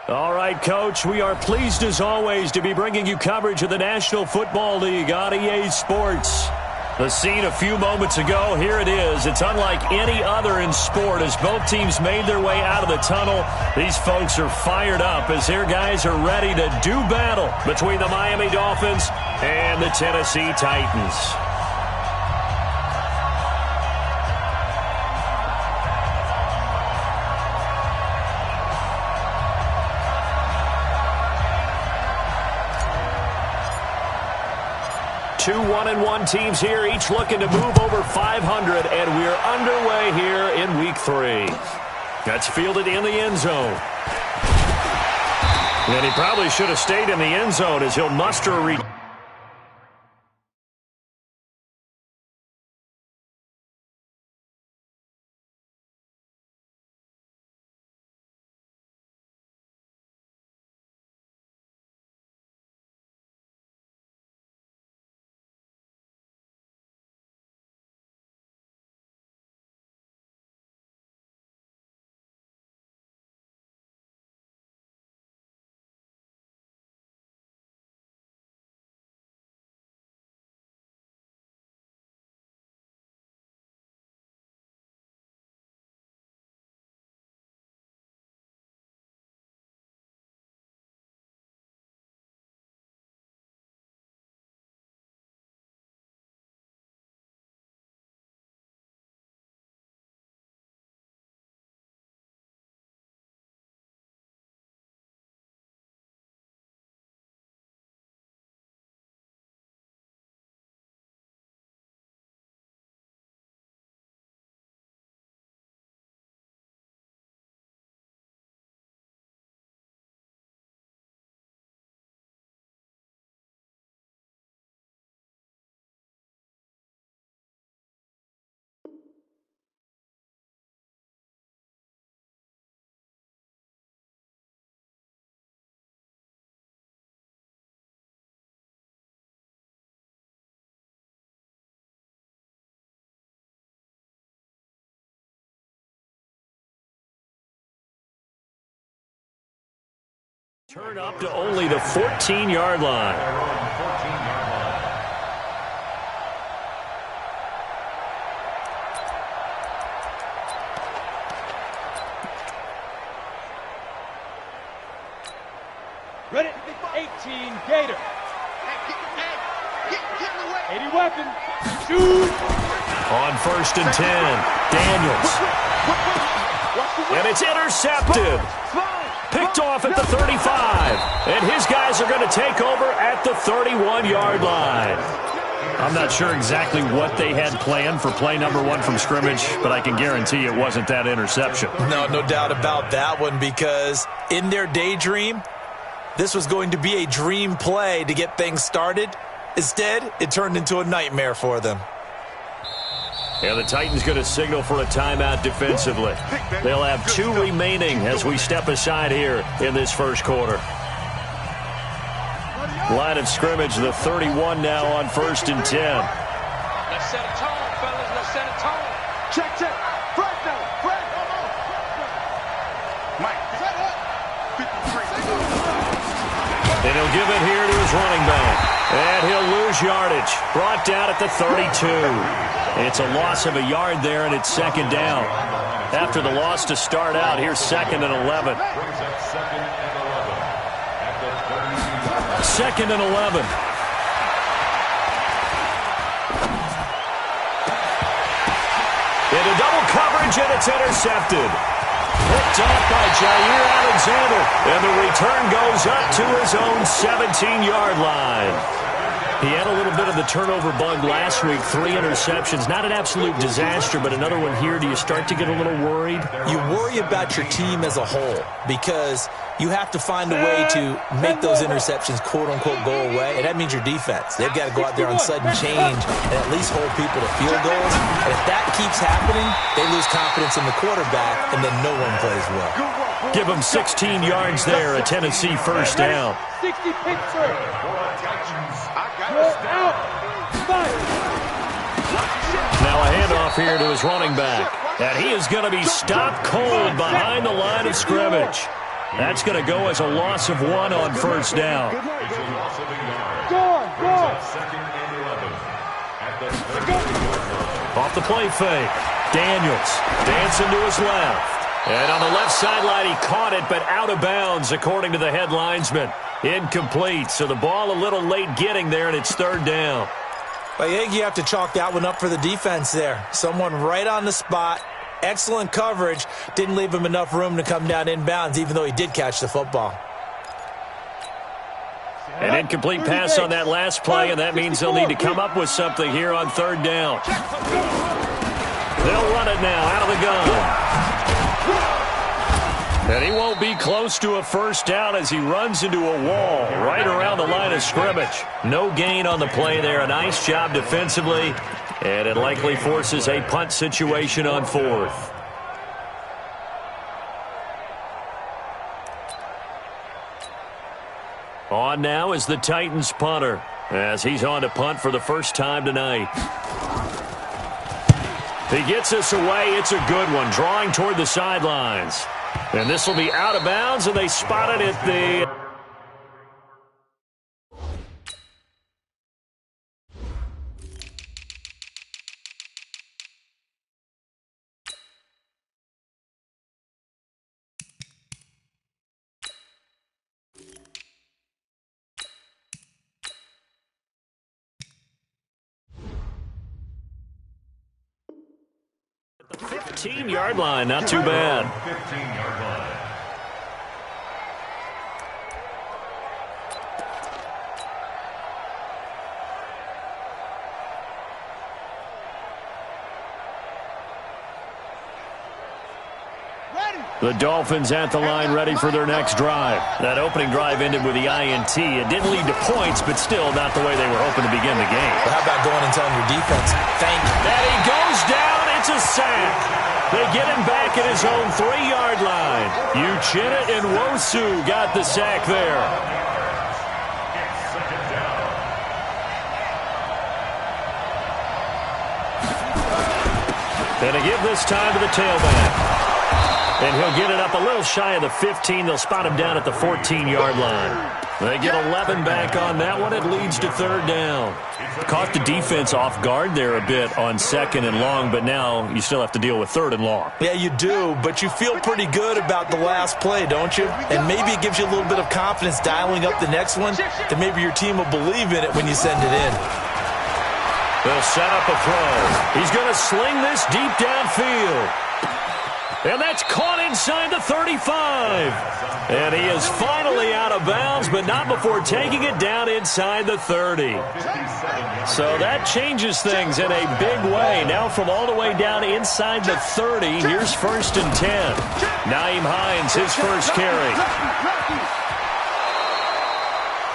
All right, Coach, we are pleased as always to be bringing you coverage of the National Football League on EA Sports. The scene a few moments ago, here it is. It's unlike any other in sport as both teams made their way out of the tunnel. These folks are fired up as their guys are ready to do battle between the Miami Dolphins and the Tennessee Titans. Two 1-1 teams here, each looking to move over 500, and we're underway here in Week 3. That's fielded in the end zone. And he probably should have stayed in the end zone as he'll muster a turn up to only the 14-yard line. Ready? 18, Gator. 80 weapon. Shoot. On 1st and 10, Daniels. And it's intercepted. Picked off at the 35. And his guys are going to take over at the 31-yard line. I'm not sure exactly what they had planned for play number 1 from scrimmage, but I can guarantee it wasn't that interception. No doubt about that one, because in their daydream, this was going to be a dream play to get things started. Instead, it turned into a nightmare for them. And the Titans going to signal for a timeout defensively. They'll have 2 remaining as we step aside here in this first quarter. Line of scrimmage, the 31 now on 1st and 10. Let's set a tone, fellas. Let's set a tone. Check. Fred now. Fred. Mike. Set up. And he'll give it here to his running back. And he'll lose yardage. Brought down at the 32. It's a loss of a yard there, and it's 2nd down. After the loss to start out, here's 2nd and 11. 2nd and 11. Into double coverage, and it's intercepted. Picked off by Jair Alexander, and the return goes up to his own 17-yard line. He had a little bit of the turnover bug last week, 3 interceptions. Not an absolute disaster, but another one here. Do you start to get a little worried? You worry about your team as a whole because you have to find a way to make those interceptions, quote-unquote, go away, and that means your defense. They've got to go out there on sudden change and at least hold people to field goals. And if that keeps happening, they lose confidence in the quarterback, and then no one plays well. Give them 16 yards there, a Tennessee first down. 60 picture. Now a handoff here to his running back. And he is going to be stopped cold behind the line of scrimmage. That's going to go as a loss of 1 on first down. Off the play fake. Daniels dancing to his left. And on the left sideline, he caught it, but out of bounds, according to the head linesman. Incomplete, so the ball a little late getting there, and it's third down. I think you have to chalk that one up for the defense there. Someone right on the spot. Excellent coverage. Didn't leave him enough room to come down inbounds, even though he did catch the football. An incomplete pass on that last play, and that means they'll need to come up with something here on third down. They'll run it now out of the gun. And he won't be close to a first down as he runs into a wall right around the line of scrimmage. No gain on the play there. A nice job defensively, and it likely forces a punt situation on fourth. On now is the Titans punter as he's on to punt for the first time tonight. He gets us away. It's a good one, drawing toward the sidelines. And this will be out of bounds, and they spotted it the... The 15-yard line, not too bad. 15-yard line. The Dolphins at the line ready for their next drive. That opening drive ended with the INT. It didn't lead to points, but still not the way they were hoping to begin the game. Well, how about going and telling your defense, thank you? And he goes down. It's a sack. They get him back at his own 3-yard line. Uchenna and Wosu got the sack there. And to give this time to the tailback. And he'll get it up a little shy of the 15. They'll spot him down at the 14-yard line. They get 11 back on that one. It leads to third down. Caught the defense off guard there a bit on second and long, but now you still have to deal with third and long. Yeah, you do, but you feel pretty good about the last play, don't you? And maybe it gives you a little bit of confidence dialing up the next one that maybe your team will believe in it when you send it in. They'll set up a throw. He's going to sling this deep downfield. And that's caught inside the 35. And he is finally out of bounds, but not before taking it down inside the 30. So that changes things in a big way. Now from all the way down inside the 30, here's first and 10. Nyheim Hines, his first carry.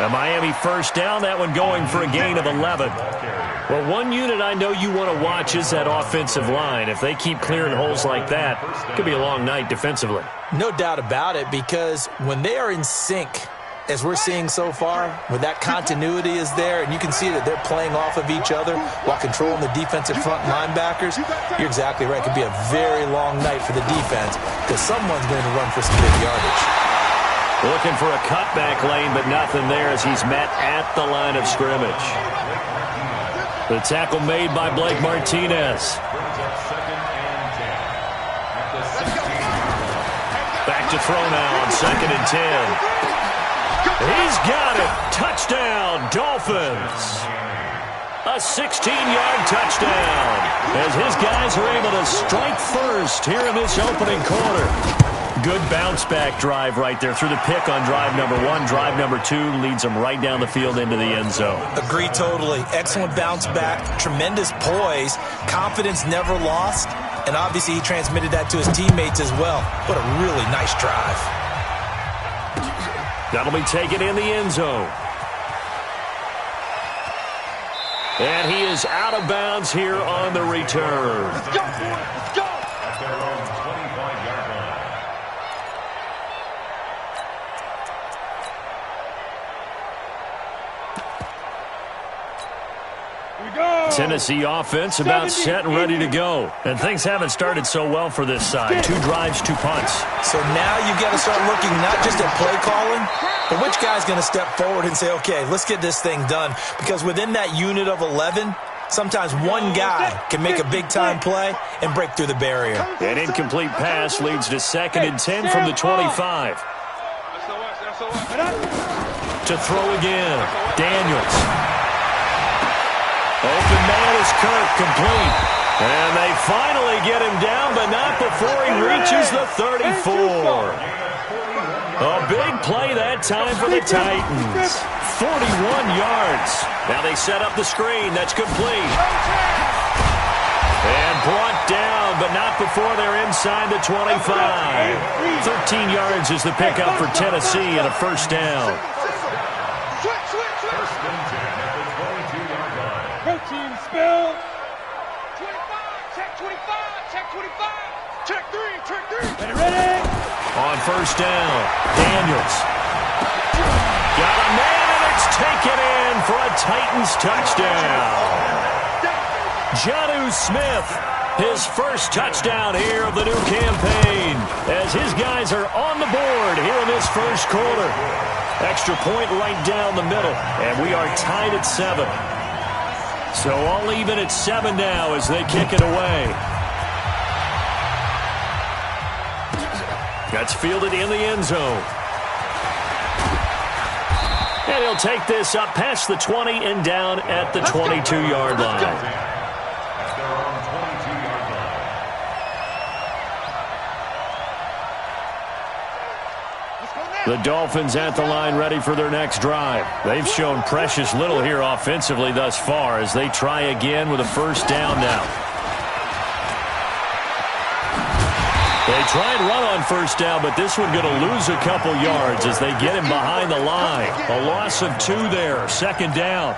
A Miami first down, that one going for a gain of 11. Well, one unit I know you want to watch is that offensive line. If they keep clearing holes like that, it could be a long night defensively. No doubt about it, because when they are in sync, as we're seeing so far, when that continuity is there, and you can see that they're playing off of each other while controlling the defensive front linebackers, you're exactly right. It could be a very long night for the defense because someone's going to run for some big yardage. Looking for a cutback lane, but nothing there as he's met at the line of scrimmage. The tackle made by Blake Martinez. Back to throw now on second and 10. He's got it. Touchdown, Dolphins. A 16-yard touchdown as his guys are able to strike first here in this opening quarter. Good bounce-back drive right there through the pick on drive number 1. Drive number 2 leads them right down the field into the end zone. Agree totally. Excellent bounce-back, tremendous poise, confidence never lost, and obviously he transmitted that to his teammates as well. What a really nice drive. That'll be taken in the end zone. And he is out of bounds here on the return. Let's go, let's go. At their own 25-yard line. Here we go. Tennessee offense about set and ready to go. And things haven't started so well for this side. 2 drives, 2 punts. So now you've got to start looking not just at play calling, but which guy's going to step forward and say, okay, let's get this thing done. Because within that unit of 11, sometimes one guy can make a big-time play and break through the barrier. An incomplete pass leads to 2nd and 10 from the 25. To throw again, Daniels. Open man is Kirk, complete. And they finally get him down, but not before he reaches the 34. A big play that time for the Titans. 41 yards. Now they set up the screen. That's complete. And brought down, but not before they're inside the 25. 13 yards is the pickup for Tennessee and a first down. Protein spill. 25, check 25, check 25, check 3. Ready? On first down, Daniels. Got a man, and it's taken in for a Titans touchdown. Jonnu Smith, his first touchdown here of the new campaign, as his guys are on the board here in this first quarter. Extra point right down the middle, and we are tied at 7. So all even at 7 now as they kick it away. That's fielded in the end zone. And he'll take this up past the 20 and down at the 22-yard line. The Dolphins at the line ready for their next drive. They've shown precious little here offensively thus far as they try again with a first down now. They try and run on first down, but this one going to lose a couple yards as they get him behind the line. A loss of 2 there, second down.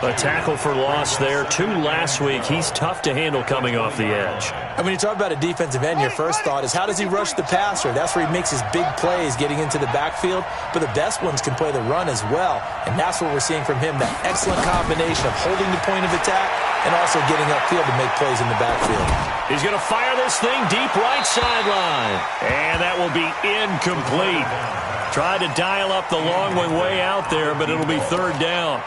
A tackle for loss there, 2 last week. He's tough to handle coming off the edge. And when you talk about a defensive end, your first thought is how does he rush the passer? That's where he makes his big plays getting into the backfield. But the best ones can play the run as well. And that's what we're seeing from him, that excellent combination of holding the point of attack and also getting upfield to make plays in the backfield. He's going to fire this thing deep right sideline. And that will be incomplete. Tried to dial up the long one way out there, but it'll be third down.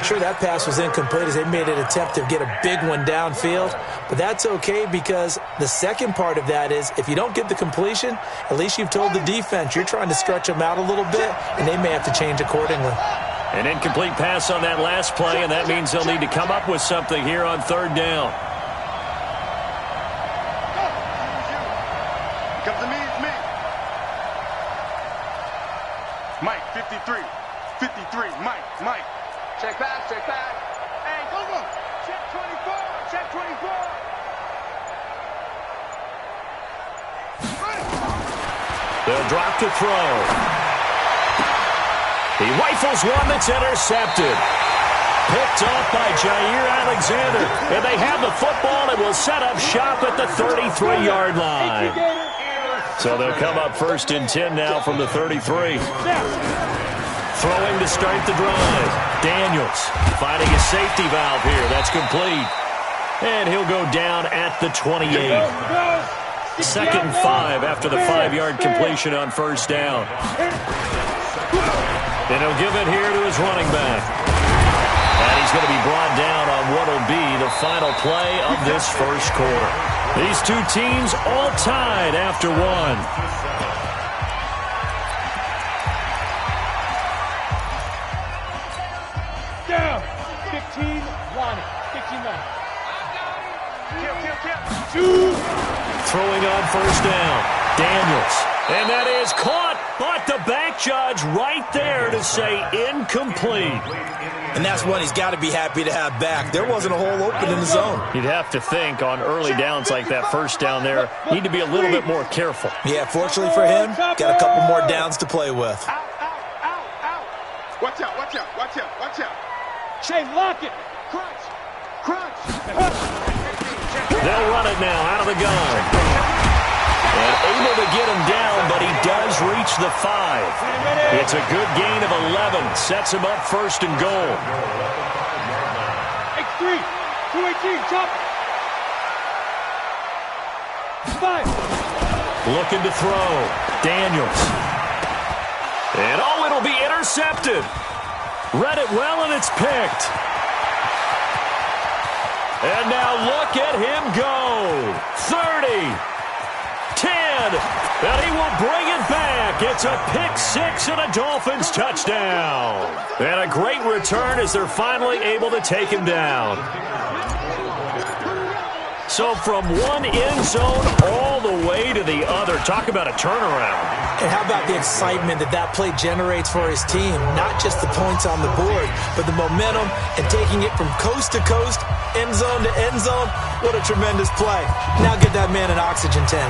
Sure, that pass was incomplete as they made an attempt to get a big one downfield. But that's okay because the second part of that is if you don't get the completion, at least you've told the defense you're trying to stretch them out a little bit, and they may have to change accordingly. An incomplete pass on that last play, and that means they'll need to come up with something here on third down. Come to me, it's me. Mike, 53. 53, Mike. Check back. Hey, come on. Check 24, check 24. They'll drop to throw. He rifles one that's intercepted. Picked off by Jair Alexander. And they have the football and will set up shop at the 33-yard line. So they'll come up first and 10 now from the 33. Throwing to start the drive. Daniels finding a safety valve here. That's complete. And he'll go down at the 28. Second and 5 after the 5-yard completion on first down. And he'll give it here to his running back. And he's going to be brought down on what will be the final play of this first quarter. These two teams all tied after one. Down. 15-1. 15-1. Throwing on first down. Daniels. And that is caught, but the back judge right there to say incomplete. And that's one he's got to be happy to have back. There wasn't a hole open in the zone. You'd have to think on early downs like that first down there, need to be a little bit more careful. Yeah, fortunately for him, got a couple more downs to play with. Out. Watch out. Shane, lock it. Crunch. They'll run it now out of the gun. And able to get him down, but he does reach the 5. It's a good gain of 11. Sets him up first and goal. 2-3. 2-18. Chop. 5. Looking to throw. Daniels. And, oh, it'll be intercepted. Read it well, and it's picked. And now look at him go. 30. 10. And he will bring it back. It's a pick six and a Dolphins touchdown. And a great return as they're finally able to take him down. So from one end zone all the way to the other. Talk about a turnaround. And how about the excitement that play generates for his team? Not just the points on the board, but the momentum and taking it from coast to coast, end zone to end zone. What a tremendous play. Now get that man an oxygen tank.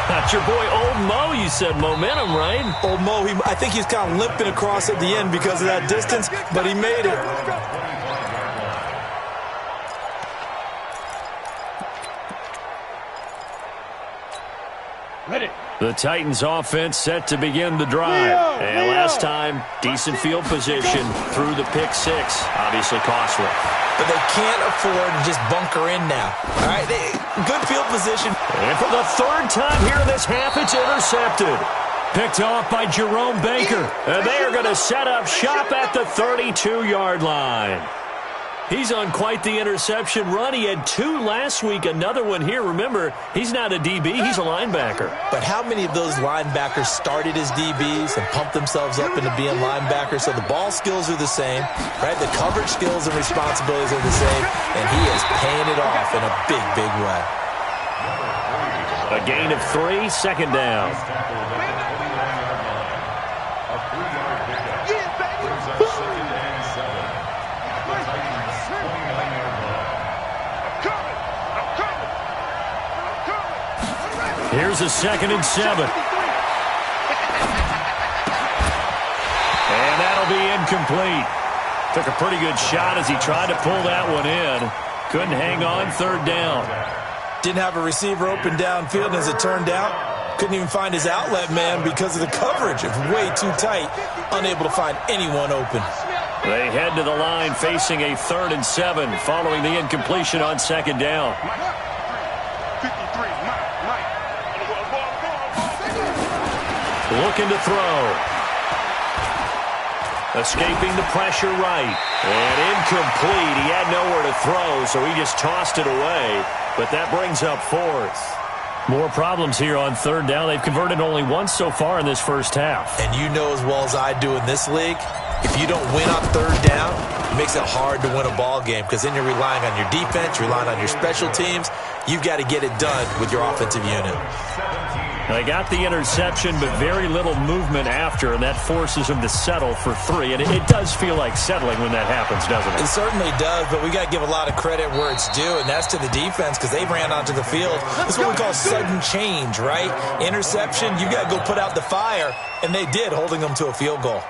That's your boy Old Mo, you said. Momentum, right? Old Mo, I think he's kind of limping across at the end because of that distance, but he made it. Ready. The Titans offense set to begin the drive. And last time, decent field position through the pick six. Obviously costly. But they can't afford to just bunker in now. All right, good field position. And for the third time here in this half, it's intercepted. Picked off by Jerome Baker. And they are going to set up shop at the 32-yard line. He's on quite the interception run. He had 2 last week, another one here. Remember, he's not a DB, he's a linebacker. But how many of those linebackers started as DBs and pumped themselves up into being linebackers? So the ball skills are the same, right? The coverage skills and responsibilities are the same, and he is paying it off in a big, big way. A gain of 3, second down. Here's a 2nd and 7. And that'll be incomplete. Took a pretty good shot as he tried to pull that one in. Couldn't hang on, 3rd down. Didn't have a receiver open downfield, and as it turned out, couldn't even find his outlet man because of the coverage. It was way too tight, unable to find anyone open. They head to the line facing a 3rd and 7 following the incompletion on 2nd down. 53. Mike. Looking to throw. Escaping the pressure right. And incomplete. He had nowhere to throw, so he just tossed it away. But that brings up 4th. More problems here on 3rd down. They've converted only once so far in this first half. And you know as well as I do in this league, if you don't win on 3rd down, it makes it hard to win a ball game because then you're relying on your defense, you're relying on your special teams. You've got to get it done with your offensive unit. They got the interception, but very little movement after, and that forces them to settle for 3. And it does feel like settling when that happens, doesn't it? It certainly does, but we got to give a lot of credit where it's due, and that's to the defense because they ran onto the field. That's what we call sudden change, right? Interception, you got to go put out the fire, and they did, holding them to a field goal.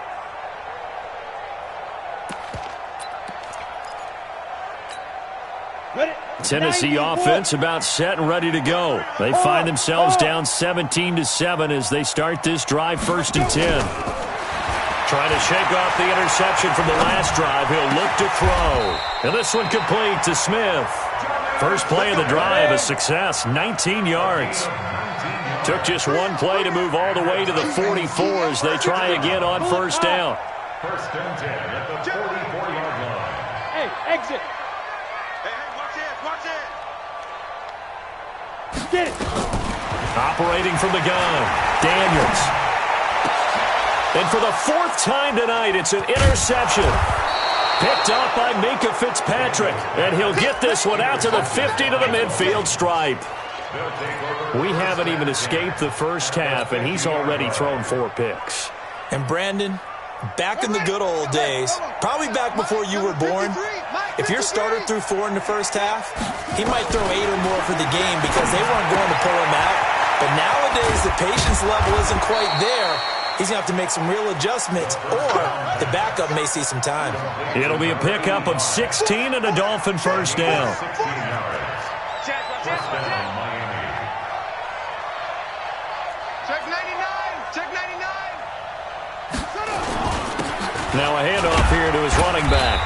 Tennessee offense about set and ready to go. They find themselves down 17-7 as they start this drive, 1st and 10. Trying to shake off the interception from the last drive. He'll look to throw. And this one complete to Smith. First play of the drive, a success, 19 yards. Took just one play to move all the way to the 44 as they try again on 1st down. 1st and 10 at the 44-yard line. Hey, exit. Watch it. Get it. Operating from the gun, Daniels. And for the 4th time tonight, it's an interception. Picked up by Minkah Fitzpatrick. And he'll get this one out to the 50 to the midfield stripe. We haven't even escaped the first half, and he's already thrown 4 picks. And Brandon, back in the good old days, probably back before you were born, if your starter threw 4 in the first half, he might throw 8 or more for the game because they weren't going to pull him out. But nowadays, the patience level isn't quite there. He's going to have to make some real adjustments, or the backup may see some time. It'll be a pickup of 16 and a Dolphin 1st down. Check 99. Check 99. Now a handoff here to his running back.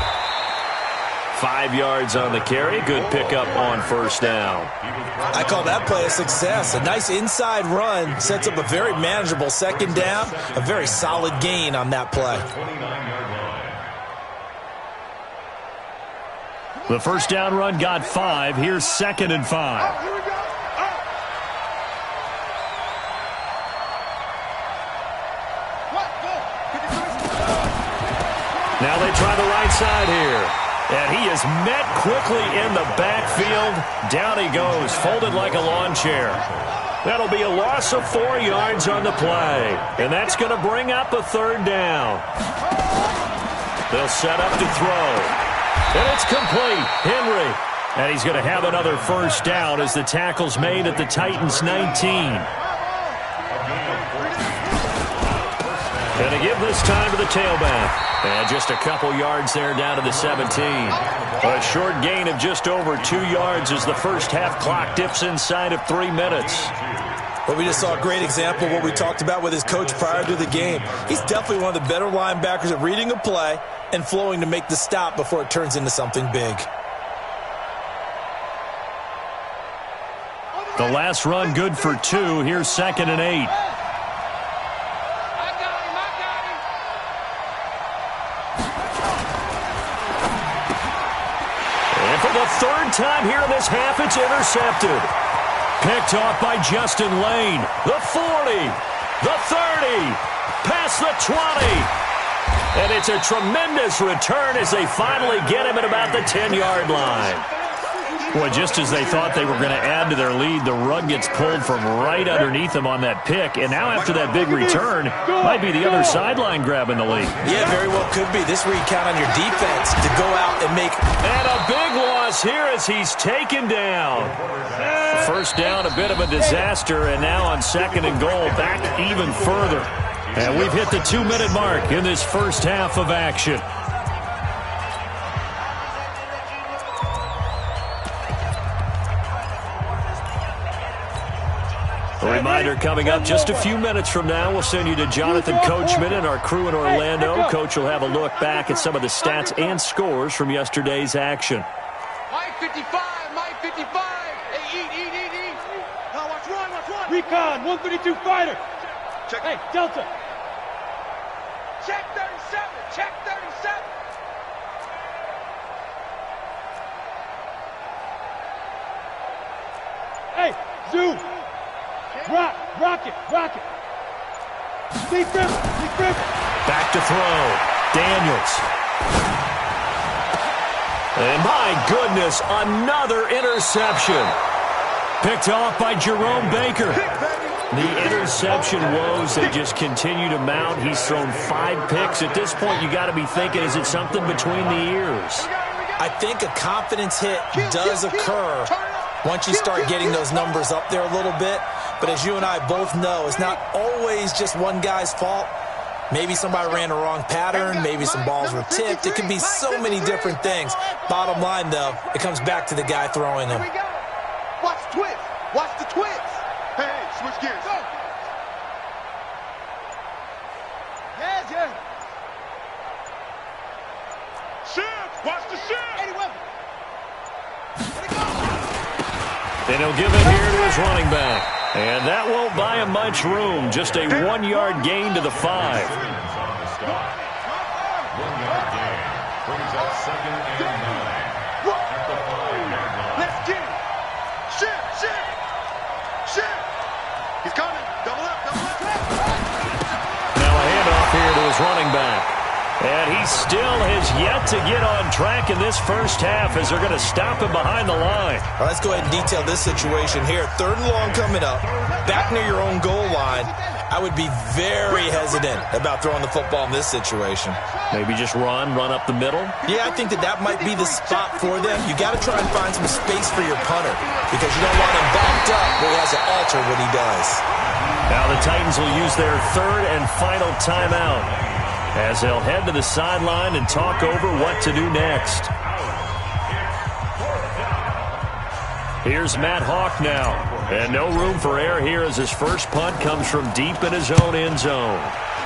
5 yards on the carry. Good pickup on first down. I call that play a success. A nice inside run sets up a very manageable second down. A very solid gain on that play. The first down run got 5. Here's 2nd and 5. Here we go. Now they try the right side here. And he is met quickly in the backfield. Down he goes, folded like a lawn chair. That'll be a loss of 4 yards on the play. And that's going to bring up a 3rd down. They'll set up to throw. And it's complete. Henry. And he's going to have another first down as the tackle's made at the Titans' 19. Going to give this time to the tailback. And just a couple yards there down to the 17. A short gain of just over 2 yards as the first half clock dips inside of 3 minutes. Well, we just saw a great example of what we talked about with his coach prior to the game. He's definitely one of the better linebackers at reading a play and flowing to make the stop before it turns into something big. The last run good for 2. Here's 2nd and 8. For the 3rd time here in this half, it's intercepted. Picked off by Justin Lane. The 40, the 30, past the 20. And it's a tremendous return as they finally get him at about the 10-yard line. Boy, just as they thought they were going to add to their lead, the rug gets pulled from right underneath them on that pick. And now after that big return, might be the other sideline grabbing the lead. Yeah, very well could be. This is where you count on your defense to go out and make... And a big loss here as he's taken down. First down, a bit of a disaster, and now on 2nd and goal, back even further. And we've hit the 2-minute mark in this first half of action. A reminder coming up just a few minutes from now. We'll send you to Jonathan Coachman and our crew in Orlando. Coach will have a look back at some of the stats and scores from yesterday's action. Mike 55, Mike 55. Hey, eat. Now watch one. Recon, 132 fighter. Check. Hey, Delta. Check 37, check 37. Hey, Zoo. Rocket. Steve Griffin. Back to throw. Daniels. And my goodness, another interception. Picked off by Jerome Baker. The interception woes, they just continue to mount. He's thrown 5 picks. At this point, you got to be thinking, is it something between the ears? I think a confidence hit does occur once you start getting those numbers up there a little bit. But as you and I both know, it's not always just one guy's fault. Maybe somebody ran the wrong pattern. Maybe some balls were tipped. It could be so many different things. Bottom line, though, it comes back to the guy throwing them. Watch the twist. Watch the twist. Hey, switch gears. Go. Yeah. Shift. Watch the shift. And he'll give it here to his running back. And that won't buy him much room. Just a 1-yard gain to the 5. 1 yard gain brings up 2nd and 9 at the 5-yard line. Let's get it. Shift. He's coming. Double up. Now a handoff here to his running back. And he still has yet to get on track in this first half as they're going to stop him behind the line. Well, let's go ahead and detail this situation here. 3rd and long coming up. Back near your own goal line. I would be very hesitant about throwing the football in this situation. Maybe just run up the middle. Yeah, I think that might be the spot for them. You got to try and find some space for your punter because you don't want him backed up where he has to alter what he does. Now the Titans will use their 3rd and final timeout as they'll head to the sideline and talk over what to do next. Here's Matt Hawk now. And no room for error here as his first punt comes from deep in his own end zone.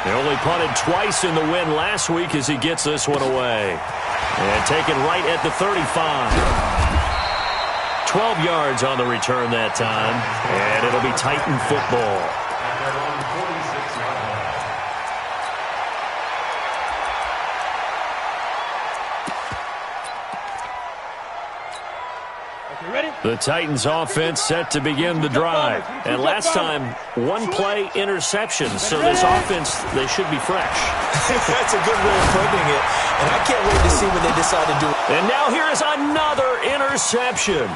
They only punted twice in the win last week as he gets this one away. And taken right at the 35. 12 yards on the return that time. And it'll be Titan football. The Titans offense set to begin the drive. And last time, one-play interception. So this offense, they should be fresh. That's a good way of putting it. And I can't wait to see what they decide to do. And now here is another interception.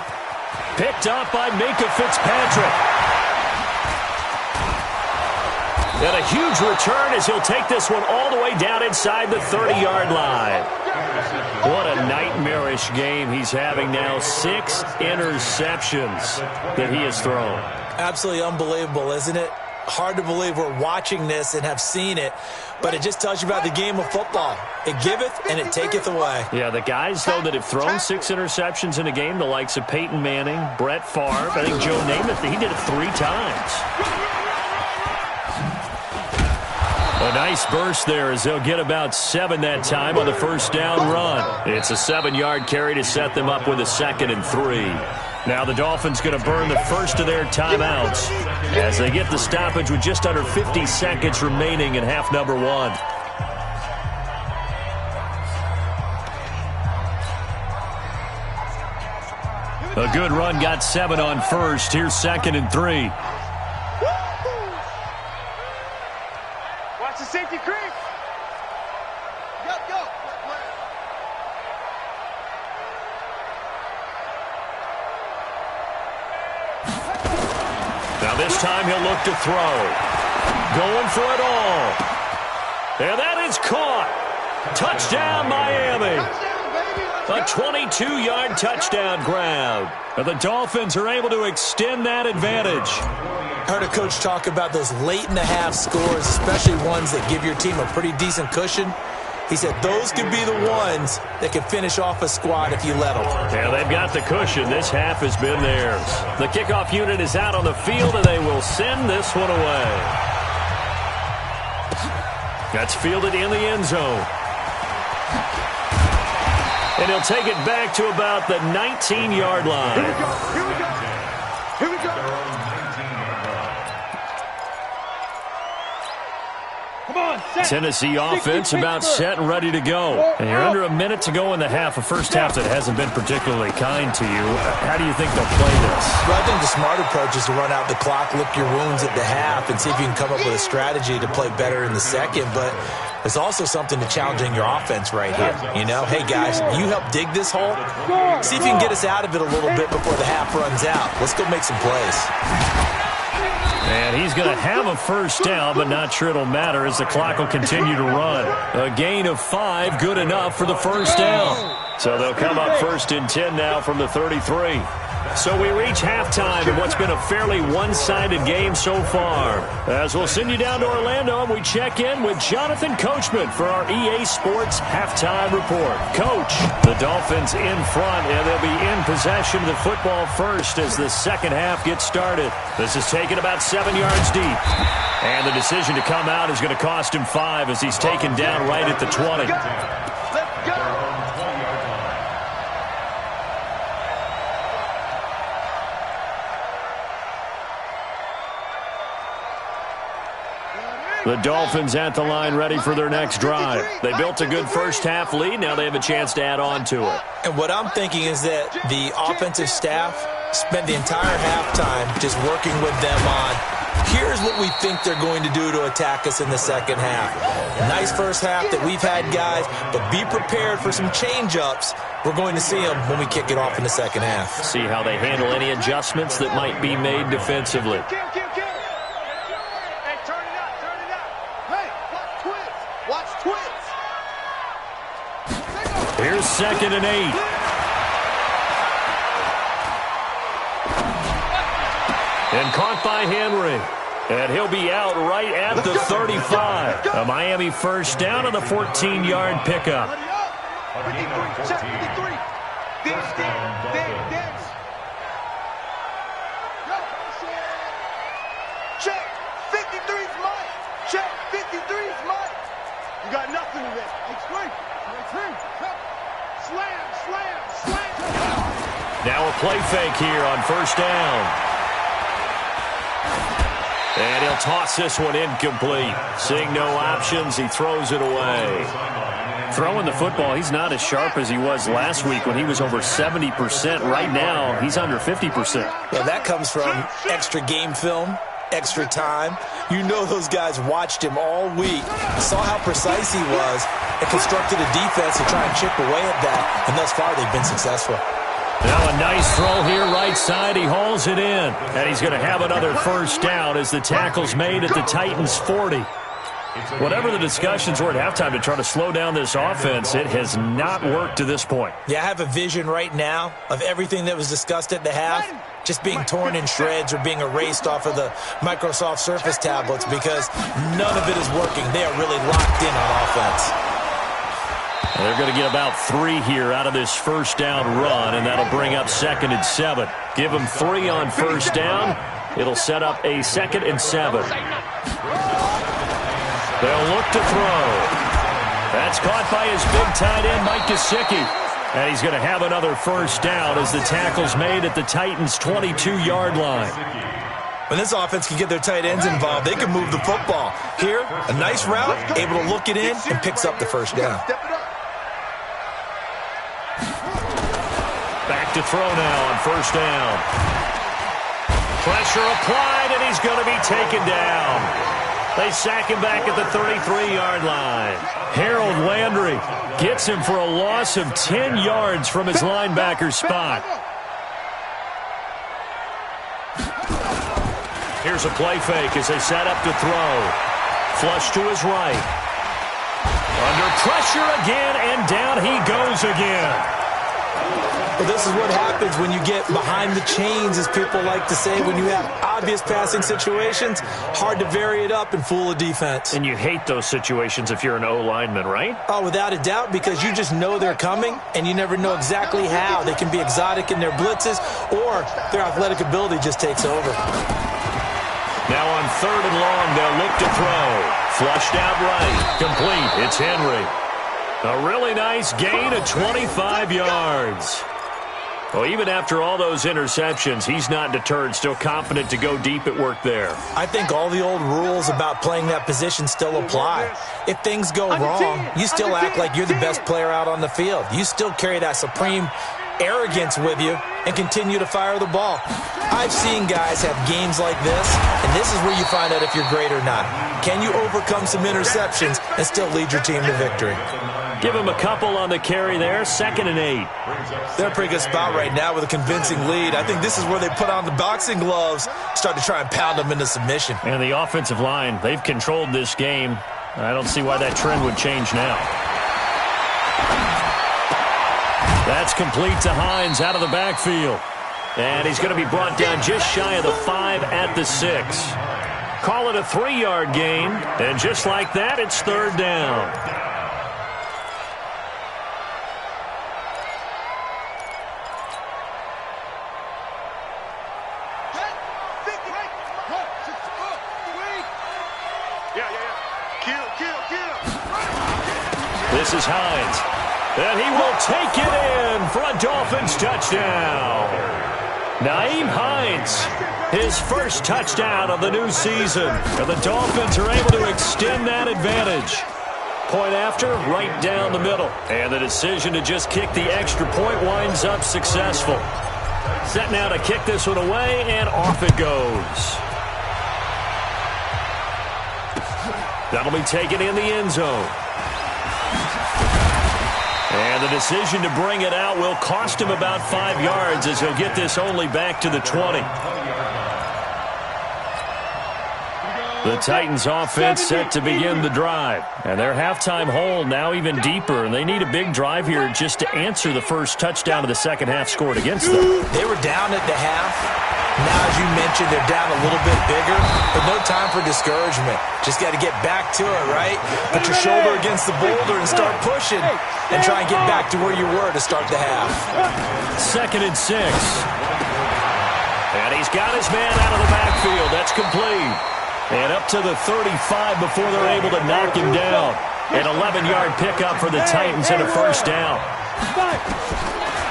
Picked up by Minkah Fitzpatrick. And a huge return as he'll take this one all the way down inside the 30-yard line. What a nightmarish game he's having now. 6 interceptions that he has thrown. Absolutely unbelievable, isn't it? Hard to believe we're watching this and have seen it, but it just tells you about the game of football. It giveth and it taketh away. Yeah, the guys, though, that have thrown 6 interceptions in a game, the likes of Peyton Manning, Brett Favre, I think Joe Namath, he did it 3 times. A nice burst there as they'll get about 7 that time on the first down run. It's a 7-yard carry to set them up with a 2nd and 3. Now the Dolphins going to burn the first of their timeouts as they get the stoppage with just under 50 seconds remaining in half number 1. A good run got 7 on first. Here's 2nd and 3. Watch the safety creep. Go. Now this time he'll look to throw. Going for it all. And that is caught. Touchdown, Miami. A 22-yard touchdown grab. And the Dolphins are able to extend that advantage. I heard a coach talk about those late-in-the-half scores, especially ones that give your team a pretty decent cushion. He said those could be the ones that could finish off a squad if you let them. Yeah, they've got the cushion. This half has been theirs. The kickoff unit is out on the field, and they will send this one away. That's fielded in the end zone. And he'll take it back to about the 19-yard line. Here we go. Come on, set. Tennessee offense about set and ready to go. And you're under a minute to go in the half, a first half that hasn't been particularly kind to you. How do you think they'll play this? Well, I think the smart approach is to run out the clock, lick your wounds at the half, and see if you can come up with a strategy to play better in the second. But there's also something to challenging your offense right here. You know, hey, guys, you help dig this hole. See if you can get us out of it a little bit before the half runs out. Let's go make some plays. And he's going to have a first down, but not sure it'll matter as the clock will continue to run. A gain of 5, good enough for the first down. So they'll come up 1st and 10 now from the 33. So we reach halftime in what's been a fairly one-sided game so far. As we'll send you down to Orlando, and we check in with Jonathan Coachman for our EA Sports Halftime Report. Coach, the Dolphins in front, and they'll be in possession of the football first as the second half gets started. This is taken about 7 yards deep. And the decision to come out is going to cost him 5 as he's taken down right at the 20. Let's go. The Dolphins at the line ready for their next drive. They built a good first half lead. Now they have a chance to add on to it. And what I'm thinking is that the offensive staff spent the entire halftime just working with them on, here's what we think they're going to do to attack us in the second half. Nice first half that we've had, guys, but be prepared for some change-ups. We're going to see them when we kick it off in the second half. See how they handle any adjustments that might be made defensively. Here's 2nd and 8. And caught by Henry. And he'll be out right at the 35. A Miami first down on the 14-yard pickup. 53. Check. 53's Mike. Check. 53's got nothing in this. Slam, slam, slam. Now a play fake here on first down. And he'll toss this one incomplete. Seeing no options, he throws it away. Throwing the football, he's not as sharp as he was last week when he was over 70%. Right now, he's under 50%. Well, that comes from extra game film, extra time. You know those guys watched him all week, saw how precise he was, and constructed a defense to try and chip away at that. And thus far, they've been successful. Now a nice throw here, right side. He hauls it in. And he's going to have another first down as the tackle's made at the Titans' 40. Whatever the discussions were at halftime to try to slow down this offense, it has not worked to this point. Yeah, I have a vision right now of everything that was discussed at the half just being torn in shreds or being erased off of the Microsoft Surface tablets because none of it is working. They are really locked in on offense. And they're going to get about 3 here out of this first down run, and that'll bring up 2nd and 7. Give them 3 on first down. It'll set up a 2nd and 7. They'll look to throw. That's caught by his big tight end, Mike Gesicki. And he's going to have another first down as the tackle's made at the Titans' 22-yard line. When this offense can get their tight ends involved, they can move the football. Here, a nice route, able to look it in, and picks up the first down. Back to throw now on first down. Pressure applied, and he's going to be taken down. They sack him back at the 33-yard line. Harold Landry gets him for a loss of 10 yards from his linebacker spot. Here's a play fake as they set up to throw. Flush to his right. Under pressure again, and down he goes again. Well, this is what happens when you get behind the chains, as people like to say. When you have obvious passing situations, hard to vary it up and fool a defense. And you hate those situations if you're an O-lineman, right? Oh, without a doubt, because you just know they're coming, and you never know exactly how. They can be exotic in their blitzes, or their athletic ability just takes over. Now on 3rd and long, they'll look to throw. Flushed out right. Complete. It's Henry. A really nice gain of 25 yards. Well, even after all those interceptions, he's not deterred, still confident to go deep at work there. I think all the old rules about playing that position still apply. If things go wrong, you still act like you're the best player out on the field. You still carry that supreme arrogance with you and continue to fire the ball. I've seen guys have games like this, and this is where you find out if you're great or not. Can you overcome some interceptions and still lead your team to victory? Give him a couple on the carry there. 2nd and 8. They're in a pretty good spot right now with a convincing lead. I think this is where they put on the boxing gloves, start to try and pound them into submission. And the offensive line, they've controlled this game. I don't see why that trend would change now. That's complete to Hines out of the backfield. And he's going to be brought down just shy of the 5 at the 6. Call it a 3-yard gain. And just like that, it's 3rd down. This is Hines. And he will take it in for a Dolphins touchdown. Naeem Hines, his first touchdown of the new season. And the Dolphins are able to extend that advantage. Point after, right down the middle. And the decision to just kick the extra point winds up successful. Set now to kick this one away, and off it goes. That'll be taken in the end zone. And the decision to bring it out will cost him about 5 yards as he'll get this only back to the 20. The Titans offense set to begin the drive. And their halftime hole now even deeper. And they need a big drive here just to answer the first touchdown of the second half scored against them. They were down at the half. Now, as you mentioned, they're down a little bit bigger, but no time for discouragement. Just got to get back to it, right? Put your shoulder against the boulder and start pushing and try and get back to where you were to start the half. 2nd and 6. And he's got his man out of the backfield. That's complete. And up to the 35 before they're able to knock him down. An 11-yard pickup for the Titans and a first down.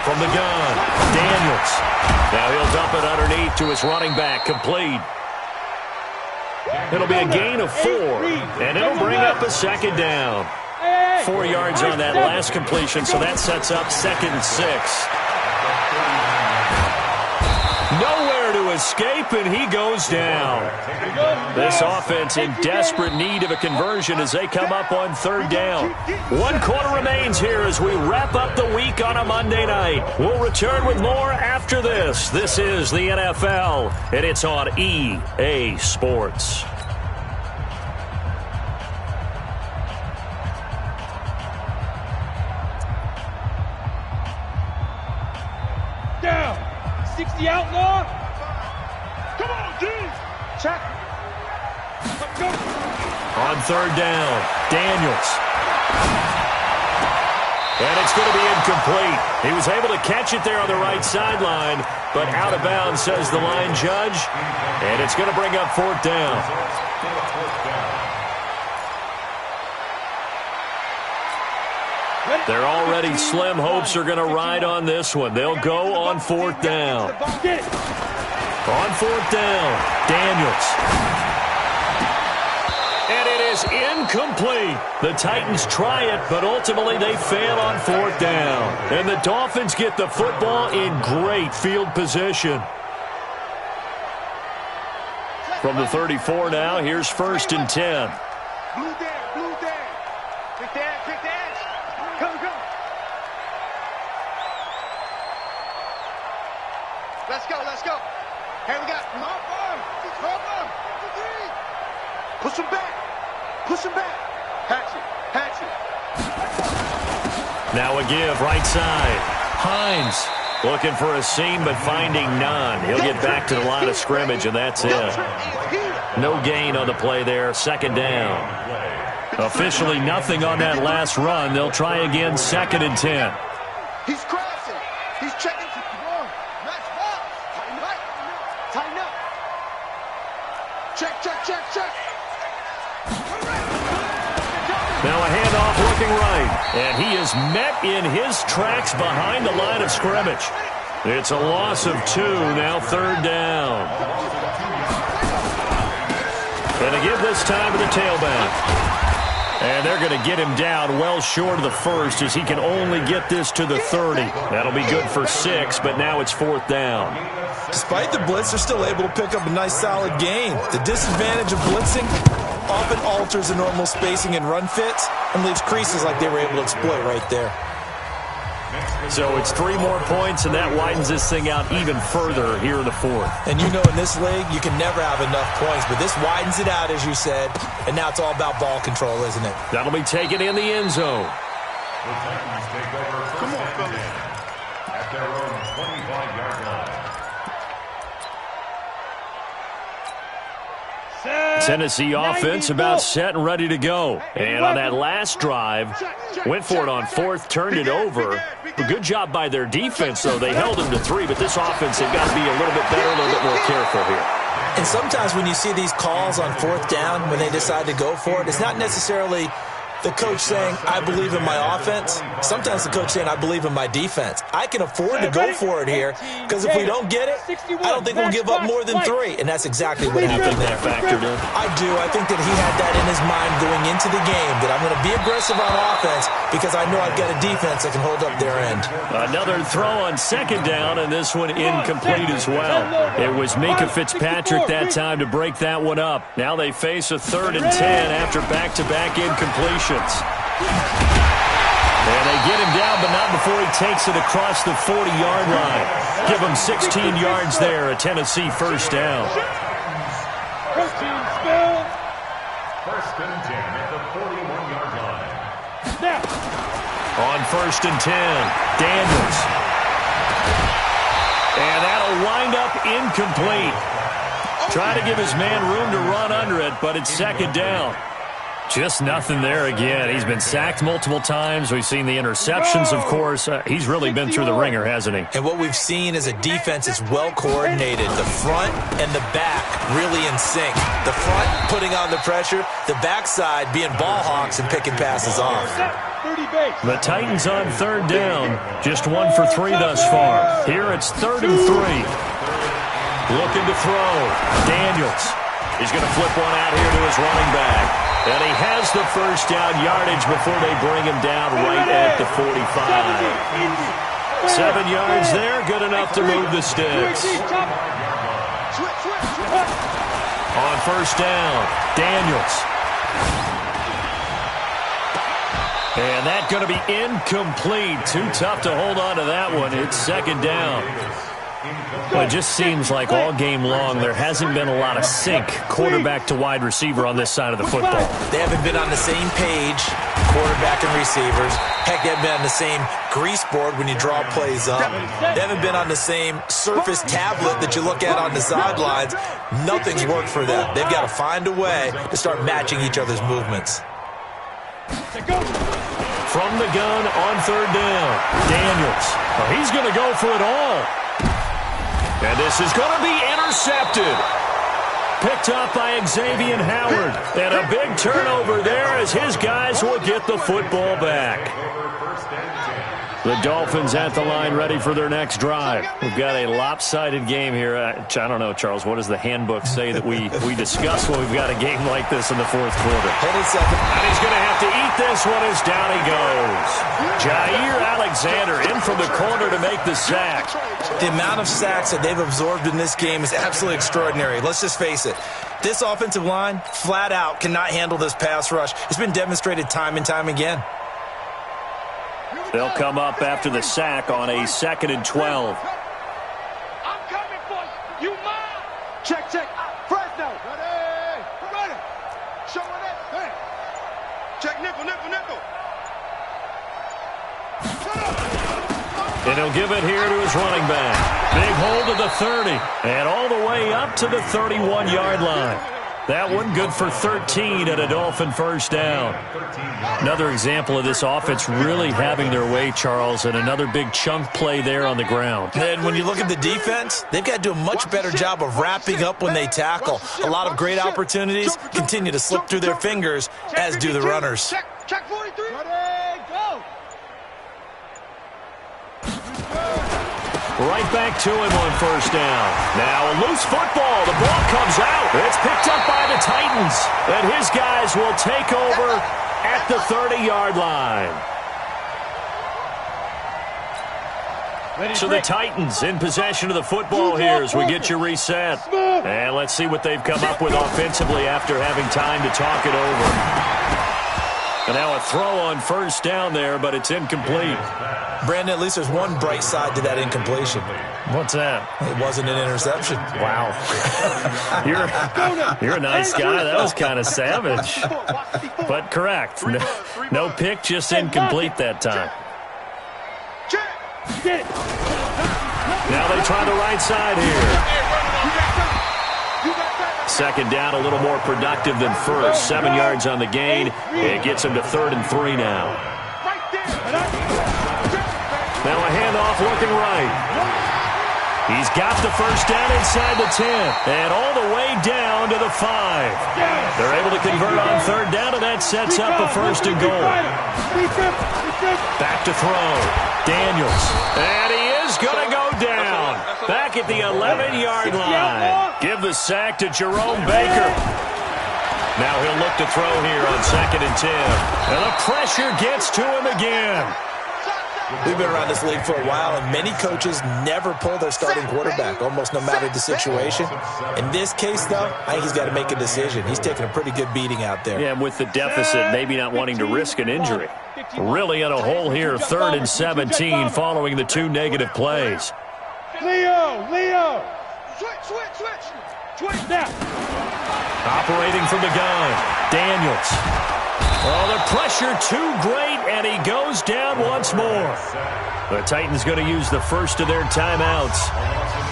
From the gun, Daniels. Now he'll dump it underneath to his running back, complete. It'll be a gain of 4, and it'll bring up a second down. 4 yards on that last completion, so that sets up 2nd and 6. Nowhere to escape, and he goes down. This offense in desperate need of a conversion as they come up on 3rd down. 1 quarter remains here as we wrap up the week on a Monday night. We'll return with more after this. This is the NFL, and it's on EA Sports. Down. 60 outlaw. Come on, D. Check. Go. On 3rd down, Daniels. And it's going to be incomplete. He was able to catch it there on the right sideline, but out of bounds, says the line judge. And it's going to bring up 4th down. Their already slim hopes are going to ride on this one. They'll go on 4th down. On 4th down, Daniels. And it is incomplete. The Titans try it, but ultimately they fail on 4th down. And the Dolphins get the football in great field position. From the 34 now, here's 1st and 10. Blue down, blue down. Quick dash, quick dash. Come, come. Let's go, let's go. Here we got my arm. Push him back. Push him back. Hatch it, hatch it. Now a give, right side. Hines looking for a seam, but finding none. He'll get back to the line of scrimmage, and that's it. No gain on the play there. 2nd down. Officially nothing on that last run. They'll try again, 2nd and 10. He's crashing. He's checking. Nice ball. Tighten up. Check, check, check, check. Now a handoff looking right. And he is met in his tracks behind the line of scrimmage. It's a loss of 2, now 3rd down. And they give this time to the tailback. And they're going to get him down well short of the 1st as he can only get this to the 30. That'll be good for 6, but now it's 4th down. Despite the blitz, they're still able to pick up a nice solid gain. The disadvantage of blitzing often alters the normal spacing and run fits and leaves creases like they were able to exploit right there. So it's 3 more points, and that widens this thing out even further here in the 4th. And you know in this league, you can never have enough points, but this widens it out, as you said, and now it's all about ball control, isn't it? That'll be taken in the end zone. The Titans take over Come on, fellas. at their own 25-yard line. Tennessee offense about set and ready to go. And on that last drive, went for it on 4th, turned it over. A good job by their defense, though. They held them to 3, but this offense, they've got to be a little bit better, a little bit more careful here. And sometimes when you see these calls on 4th down, when they decide to go for it, it's not necessarily the coach saying, I believe in my offense. Sometimes the coach saying, I believe in my defense. I can afford to go for it here because if we don't get it, I don't think we'll give up more than 3. And that's exactly what happened there. Factored in. I do. I think that he had that in his mind going into the game, that I'm going to be aggressive on offense because I know I've got a defense that can hold up their end. Another throw on 2nd down, and this one incomplete as well. It was Minkah Fitzpatrick that time to break that one up. Now they face a 3rd and 10 after back-to-back incompletions. And they get him down, but not before he takes it across the 40-yard line. Give him 16 yards there, a Tennessee first down. 1st and 10 at the 41-yard line. On 1st and 10, Daniels. And that'll wind up incomplete. Trying to give his man room to run under it, but it's 2nd down. Just nothing there again. He's been sacked multiple times. We've seen the interceptions, of course. He's really been through the ringer, hasn't he? And what we've seen is a defense that's well coordinated. The front and the back really in sync. The front putting on the pressure, the backside being ball hawks and picking passes off. The Titans on third down. Just 1 for 3 thus far. Here it's 3rd and 3. Looking to throw. Daniels. He's going to flip one out here to his running back. And he has the first down yardage before they bring him down right at the 45. 7 yards there, good enough to move the sticks. On first down, Daniels. And that's going to be incomplete. Too tough to hold on to that one. It's 2nd down. Well, it just seems like all game long there hasn't been a lot of sync quarterback to wide receiver on this side of the football. They haven't been on the same page, quarterback and receivers. Heck, they haven't been on the same grease board when you draw plays up. They haven't been on the same surface tablet that you look at on the sidelines. Nothing's worked for them. They've got to find a way to start matching each other's movements. From the gun on third down, Daniels. Well, he's going to go for it all. And this is going to be intercepted. Picked up by Xavier Howard. And a big turnover there as his guys will get the football back. The Dolphins at the line ready for their next drive. We've got a lopsided game here. I don't know, Charles, what does the handbook say that we discuss when we've got a game like this in the 4th quarter? Hold a second. And he's going to have to eat this one as down he goes. Jair Alexander in from the corner to make the sack. The amount of sacks that they've absorbed in this game is absolutely extraordinary. Let's just face it. This offensive line, flat out, cannot handle this pass rush. It's been demonstrated time and time again. They'll come up after the sack on a 2nd and 12. I'm coming for you. You mine. Check. Fresno. Ready. Showing it. Hey. Check nickel. And he'll give it here to his running back. Big hold to the 30. And all the way up to the 31-yard line. That one good for 13 at a Dolphin first down. Another example of this offense really having their way, Charles, and another big chunk play there on the ground. And when you look at the defense, they've got to do a much better job of wrapping up when they tackle. A lot of great opportunities continue to slip through their fingers, as do the runners. Check 43. Ready, go. Right back to him on first down. Now a loose football. The ball comes out. It's picked up by the Titans. And his guys will take over at the 30-yard line. So the Titans in possession of the football here as we get you reset. And let's see what they've come up with offensively after having time to talk it over. And now a throw on first down there, but it's incomplete. Brandon, at least there's one bright side to that incompletion. What's that? It wasn't an interception. Wow. You're a nice guy. That was kind of savage. But correct. No pick, just incomplete that time. Now they try the right side here. Second down, a little more productive than first. 7 yards on the gain. It gets him to 3rd and 3 now. Now a handoff looking right. He's got the first down inside the 10. And all the way down to the 5. They're able to convert on third down, and that sets up a 1st and goal. Back to throw. Daniels. And he is going to go down. Back at the 11-yard line. Give the sack to Jerome Baker. Now he'll look to throw here on 2nd and 10. And the pressure gets to him again. We've been around this league for a while, and many coaches never pull their starting quarterback, almost no matter the situation. In this case, though, I think he's got to make a decision. He's taking a pretty good beating out there. Yeah, with the deficit, maybe not wanting to risk an injury. Really in a hole here, 3rd and 17 following the 2 negative plays. Leo. Switch now. Operating from the gun, Daniels. Oh, the pressure too great, and he goes down once more. The Titans going to use the first of their timeouts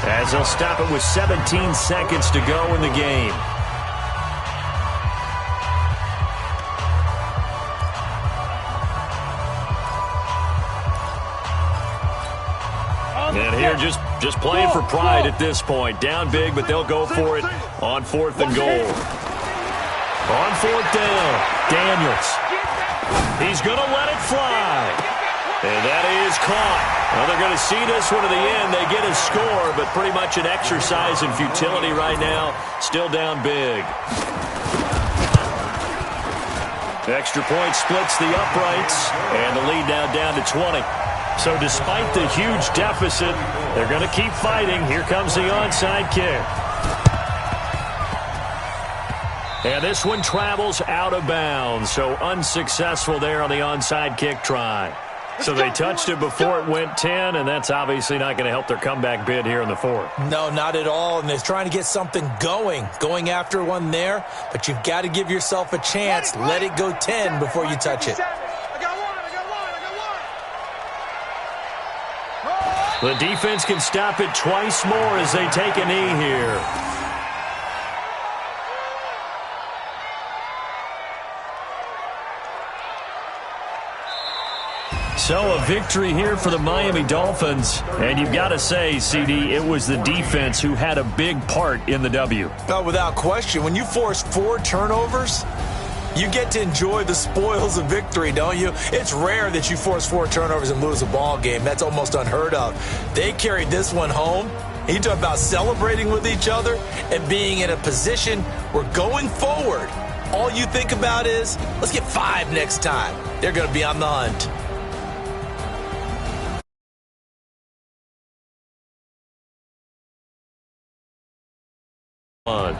as they'll stop it with 17 seconds to go in the game. they're just playing for pride at this point. Down big, but they'll go for it on 4th and goal. On 4th down, Daniels. He's going to let it fly. And that is caught. Well, they're going to see this one to the end. They get a score, but pretty much an exercise in futility right now. Still down big. Extra point splits the uprights, and the lead now down to 20. So despite the huge deficit, they're going to keep fighting. Here comes the onside kick. And this one travels out of bounds, so unsuccessful there on the onside kick try. So they touched it before it went 10, and that's obviously not going to help their comeback bid here in the 4th. No, not at all, and they're trying to get something going after one there, but you've got to give yourself a chance. Let it go 10 before you touch it. The defense can stop it twice more as they take a knee here. So a victory here for the Miami Dolphins. And you've got to say, CD, it was the defense who had a big part in the W. Oh, without question. When you force 4 turnovers, you get to enjoy the spoils of victory, don't you? It's rare that you force 4 turnovers and lose a ball game. That's almost unheard of. They carried this one home. You talk about celebrating with each other and being in a position where going forward, all you think about is, let's get 5 next time. They're going to be on the hunt. On.